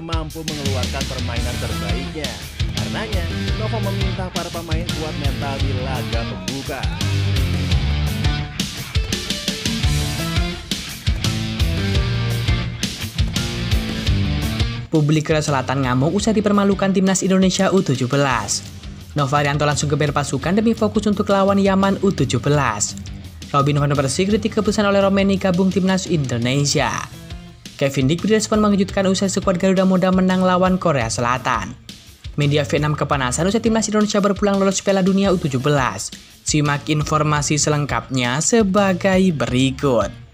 mampu mengeluarkan permainan terbaiknya. Karenanya, Nova meminta para pemain kuat mental di laga pembuka. Publik Korea Selatan ngamuk usai dipermalukan timnas Indonesia U17. Novarianto langsung geber pasukan demi fokus untuk lawan Yaman U17. Robin van Persie kritik keputusan oleh Romeni gabung timnas Indonesia. Kevin Dick berespon mengejutkan usai skuad Garuda Muda menang lawan Korea Selatan. Media Vietnam kepanasan usai timnas Indonesia berpulang lolos Piala Dunia U17. Simak informasi selengkapnya sebagai berikut.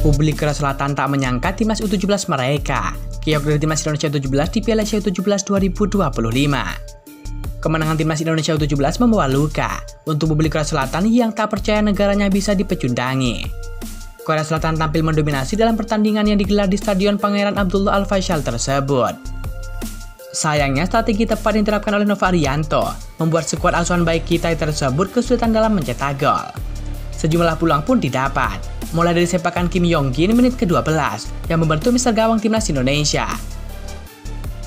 Publik Korea Selatan tak menyangka timnas U17 mereka keok dari timnas Indonesia U17 di Piala Asia U17 2025. Kemenangan timnas Indonesia U17 membawa luka untuk publik Korea Selatan yang tak percaya negaranya bisa dipecundangi. Korea Selatan tampil mendominasi dalam pertandingan yang digelar di Stadion Pangeran Abdullah Al-Faisal tersebut. Sayangnya strategi tepat yang diterapkan oleh Novarianto membuat skuad asuhan baik kita tersebut kesulitan dalam mencetak gol. Sejumlah peluang pun didapat, mulai dari sepakan Kim Yong-gin menit ke-12 yang membentur mister gawang timnas Indonesia.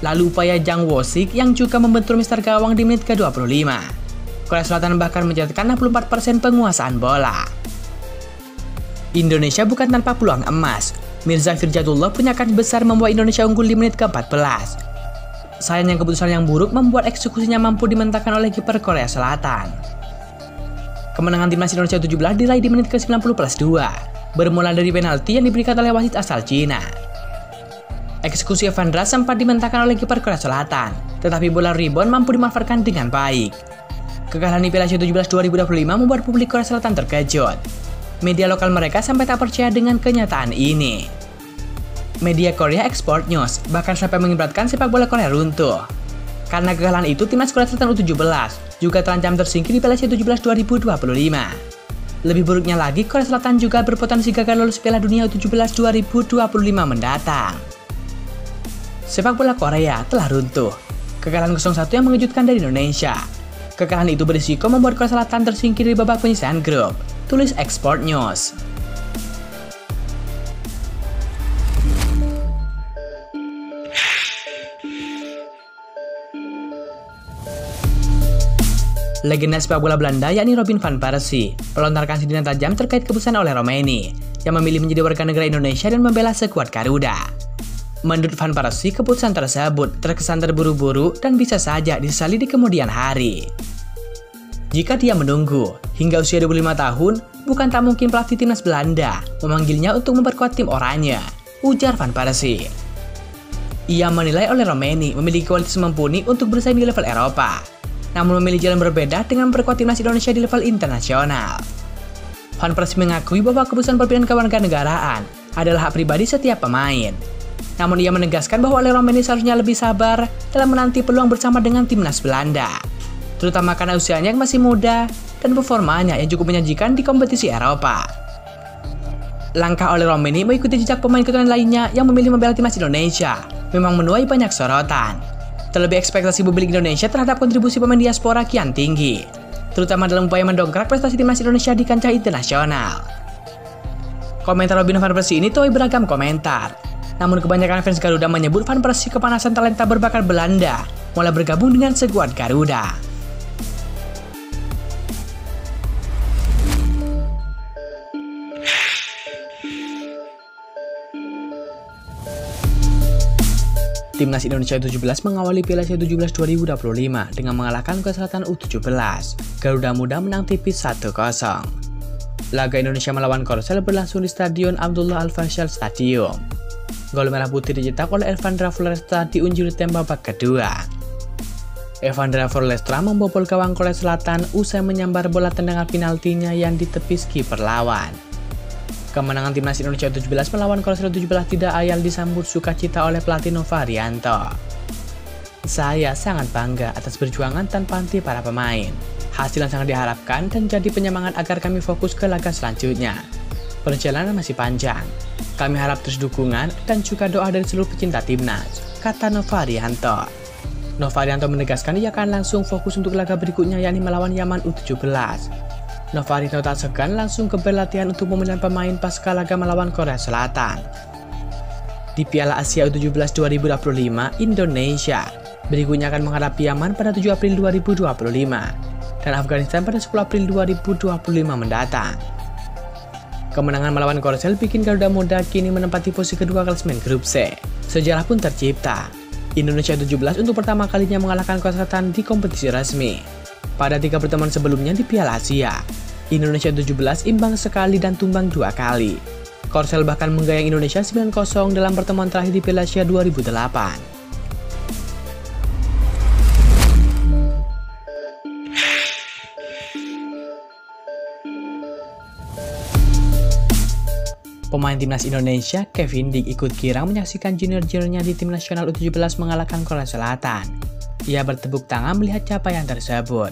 Lalu upaya Jang Wo-sik yang juga membentur mister gawang di menit ke-25. Korea Selatan bahkan mencatatkan 64% penguasaan bola. Indonesia bukan tanpa peluang emas. Mirza Firjatullah punya kans besar membawa Indonesia unggul di menit ke-14. Sayangnya keputusan yang buruk membuat eksekusinya mampu dimentahkan oleh kiper Korea Selatan. Kemenangan timnas Indonesia U17 diraih di menit ke-90+2, bermula dari penalti yang diberikan oleh wasit asal Cina. Eksekusi Evandra sempat dimentahkan oleh kiper Korea Selatan, tetapi bola rebound mampu dimanfaatkan dengan baik. Kekalahan di Piala Asia U17 2025 membuat publik Korea Selatan terkejut. Media lokal mereka sampai tak percaya dengan kenyataan ini. Media Korea Export News bahkan sampai mengibaratkan sepak bola Korea runtuh. Karena kekalahan itu, timnas Korea Selatan U17 juga terancam tersingkir di Piala Asia U17 2025. Lebih buruknya lagi, Korea Selatan juga berpotensi gagal lolos Piala Dunia U17 2025 mendatang. Sepak bola Korea telah runtuh. Kekalahan 0-1 yang mengejutkan dari Indonesia. Kekalahan itu berisiko membuat Korea Selatan tersingkir di babak penyisihan grup, tulis Export News. Legenda sepak bola Belanda yakni Robin van Persie melontarkan sindiran tajam terkait keputusan oleh Romeni yang memilih menjadi warga negara Indonesia dan membela skuad Garuda. Menurut Van Persie, keputusan tersebut terkesan terburu-buru dan bisa saja disesali di kemudian hari. Jika dia menunggu hingga usia 25 tahun, bukan tak mungkin pelatih timnas Belanda memanggilnya untuk memperkuat tim oranye, ujar Van Persie. Ia menilai oleh Romeni memiliki kualitas mumpuni untuk bersaing di level Eropa, namun memilih jalan berbeda dengan memperkuat timnas Indonesia di level internasional. Van Persie mengakui bahwa keputusan perpindahan kewarganegaraan adalah hak pribadi setiap pemain. Namun ia menegaskan bahwa oleh Romeni seharusnya lebih sabar dalam menanti peluang bersama dengan timnas Belanda, terutama karena usianya yang masih muda dan performanya yang cukup menyajikan di kompetisi Eropa. Langkah oleh Romeni mengikuti jejak pemain keturunan lainnya yang memilih membela timnas Indonesia memang menuai banyak sorotan. Terlebih ekspektasi publik Indonesia terhadap kontribusi pemain diaspora kian tinggi, terutama dalam upaya mendongkrak prestasi timnas Indonesia di kancah internasional. Komentar Robin van Persie ini tuai beragam komentar, namun kebanyakan fans Garuda menyebut Van Persie kepanasan talenta berbakat Belanda mulai bergabung dengan skuad Garuda. Timnas Indonesia U17 mengawali Piala Asia U17 2025 dengan mengalahkan Korea Selatan U17. Garuda Muda menang tipis 1-0. Laga Indonesia melawan Korsel berlangsung di Stadion Abdullah Al-Faisal Stadium. Gol merah putih dicetak oleh Evandra Forlestra di unjur tembak babak kedua. Evandra Forlestra membobol gawang Korea Selatan usai menyambar bola tendangan penaltinya yang ditepis kiper lawan. Kemenangan timnas Indonesia U17 melawan Korsel U17 tidak ayal disambut sukacita oleh pelatih Novarianto. Saya sangat bangga atas perjuangan tanpa henti para pemain. Hasil yang sangat diharapkan dan jadi penyemangat agar kami fokus ke laga selanjutnya. Perjalanan masih panjang. Kami harap terus dukungan dan juga doa dari seluruh pecinta timnas, kata Novarianto. Novarianto menegaskan ia akan langsung fokus untuk laga berikutnya yakni melawan Yaman U17. Novarianto tak segan langsung ke berlatihan untuk pemilihan pemain pasca laga melawan Korea Selatan. Di Piala Asia U17 2025, Indonesia berikutnya akan menghadapi Yaman pada 7 April 2025 dan Afghanistan pada 10 April 2025 mendatang. Kemenangan melawan Korsel bikin Garuda Muda kini menempati posisi kedua klasemen grup C. Sejarah pun tercipta. Indonesia U17 untuk pertama kalinya mengalahkan Korea Selatan di kompetisi resmi. Pada 3 pertemuan sebelumnya di Piala Asia, Indonesia U17 imbang sekali dan tumbang 2 kali. Korsel bahkan menggayang Indonesia 9-0 dalam pertemuan terakhir di Piala Asia 2008. Pemain timnas Indonesia, Kevin Dick, ikut girang menyaksikan junior-juniornya di tim nasional U17 mengalahkan Korea Selatan. Ia bertepuk tangan melihat capaian tersebut.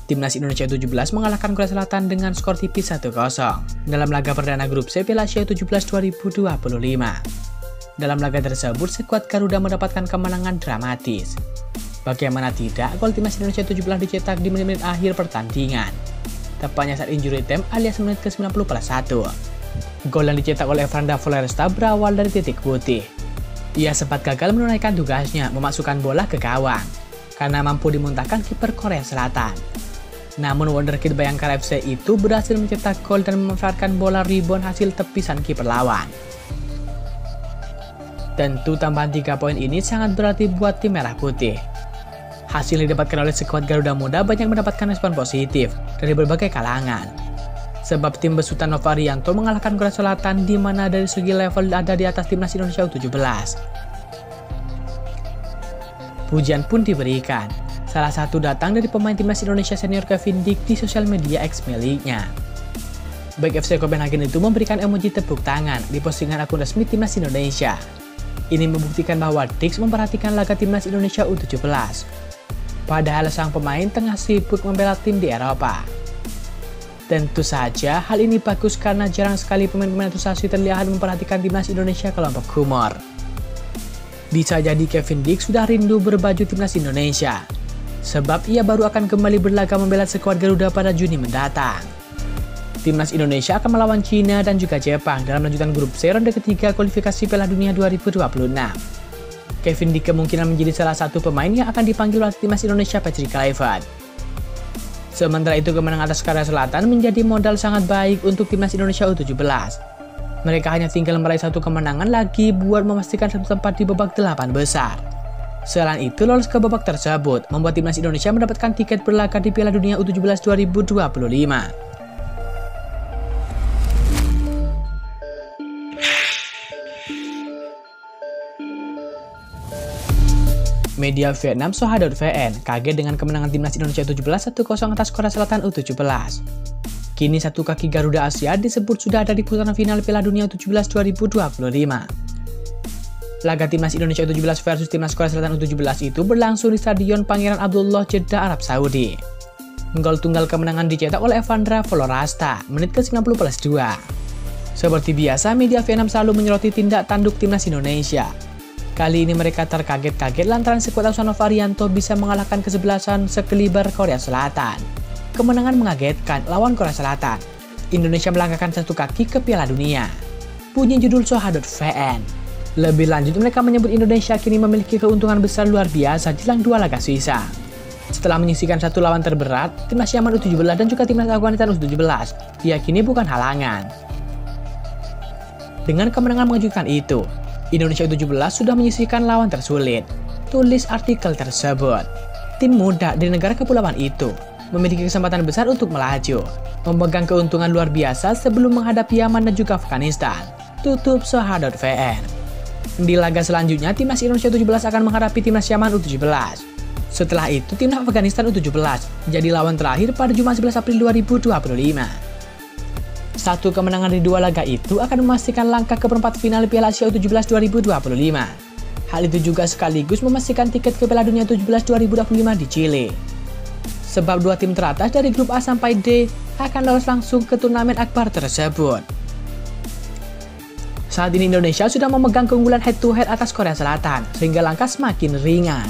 Timnas Indonesia U17 mengalahkan Korea Selatan dengan skor tipis 1-0 dalam laga perdana grup C Piala Asia U17 2025. Dalam laga tersebut, skuad Garuda mendapatkan kemenangan dramatis. Bagaimana tidak, gol timnas Indonesia U17 dicetak di menit-menit akhir pertandingan. Tepatnya saat injury time alias menit ke-90+1. Gol yang dicetak oleh Franda Floresta berawal dari titik putih. Ia sempat gagal menunaikan tugasnya memasukkan bola ke gawang karena mampu dimuntahkan kiper Korea Selatan. Namun wonderkid Bayangkara FC itu berhasil mencetak gol dan memanfaatkan bola rebound hasil tepisan kiper lawan. Tentu tambahan 3 poin ini sangat berarti buat tim merah putih. Hasil yang didapatkan oleh skuad Garuda Muda banyak mendapatkan respon positif dari berbagai kalangan. Sebab tim besutan Novarianto mengalahkan Korea Selatan di mana dari segi level ada di atas timnas Indonesia U17. Pujian pun diberikan. Salah satu datang dari pemain timnas Indonesia senior Kevin Dick di sosial media X miliknya. Baik FC Copenhagen itu memberikan emoji tepuk tangan di postingan akun resmi timnas Indonesia. Ini membuktikan bahwa Dick memperhatikan laga timnas Indonesia U17. Padahal sang pemain tengah sibuk membela tim di Eropa. Tentu saja hal ini bagus karena jarang sekali pemain-pemain naturalisasi terlihat memperhatikan timnas Indonesia kelompok humor. Bisa jadi Kevin Dick sudah rindu berbaju timnas Indonesia, sebab ia baru akan kembali berlaga membela skuad Garuda pada Juni mendatang. Timnas Indonesia akan melawan Cina dan juga Jepang dalam lanjutan grup C ronde ketiga kualifikasi Piala Dunia 2026. Kevin Dick kemungkinan menjadi salah satu pemain yang akan dipanggil oleh timnas Indonesia Patrick Kluivert. Sementara itu kemenangan atas Korea Selatan menjadi modal sangat baik untuk timnas Indonesia U17. Mereka hanya tinggal meraih satu kemenangan lagi buat memastikan satu tempat di babak 8 besar. Selain itu, lolos ke babak tersebut membuat timnas Indonesia mendapatkan tiket berlaga di Piala Dunia U17 2025. Media Vietnam Soha.vn kaget dengan kemenangan timnas Indonesia U17 1-0 atas Korea Selatan U17. Kini satu kaki Garuda Asia disebut sudah ada di putaran final Piala Dunia U17 2025. Laga timnas Indonesia U17 versus timnas Korea Selatan U17 itu berlangsung di Stadion Pangeran Abdullah, Jeddah, Arab Saudi. Gol tunggal kemenangan dicetak oleh Franda Floresta menit ke-90+2. Seperti biasa, media Vietnam selalu menyoroti tindak tanduk timnas Indonesia. Kali ini mereka terkaget-kaget lantaran skuad asuhan Novarianto bisa mengalahkan kesebelasan sekeliber Korea Selatan. Kemenangan mengagetkan lawan Korea Selatan. Indonesia melangkahkan satu kaki ke Piala Dunia. Punya judul Soha.vn. Lebih lanjut, mereka menyebut Indonesia kini memiliki keuntungan besar luar biasa jelang 2 laga sisa. Setelah menyisihkan satu lawan terberat, timnas Yaman U17 dan juga timnas Afghanistan U17, diyakini bukan halangan. Dengan kemenangan mengejutkan itu, Indonesia U17 sudah menyisihkan lawan tersulit, tulis artikel tersebut. Tim muda di negara kepulauan itu memiliki kesempatan besar untuk melaju, memegang keuntungan luar biasa sebelum menghadapi Yaman dan juga Afghanistan, tutup Soha.vn. Di laga selanjutnya, timnas Indonesia U17 akan menghadapi timnas Yaman U17. Setelah itu, timnas Afghanistan U17 jadi lawan terakhir pada Jumat 11 April 2025. Satu kemenangan di dua laga itu akan memastikan langkah ke perempat final Piala Asia U17 2025. Hal itu juga sekaligus memastikan tiket ke Piala Dunia U17 2025 di Chile. Sebab dua tim teratas dari grup A sampai D akan lolos langsung ke turnamen akbar tersebut. Saat ini Indonesia sudah memegang keunggulan head to head atas Korea Selatan, sehingga langkah semakin ringan.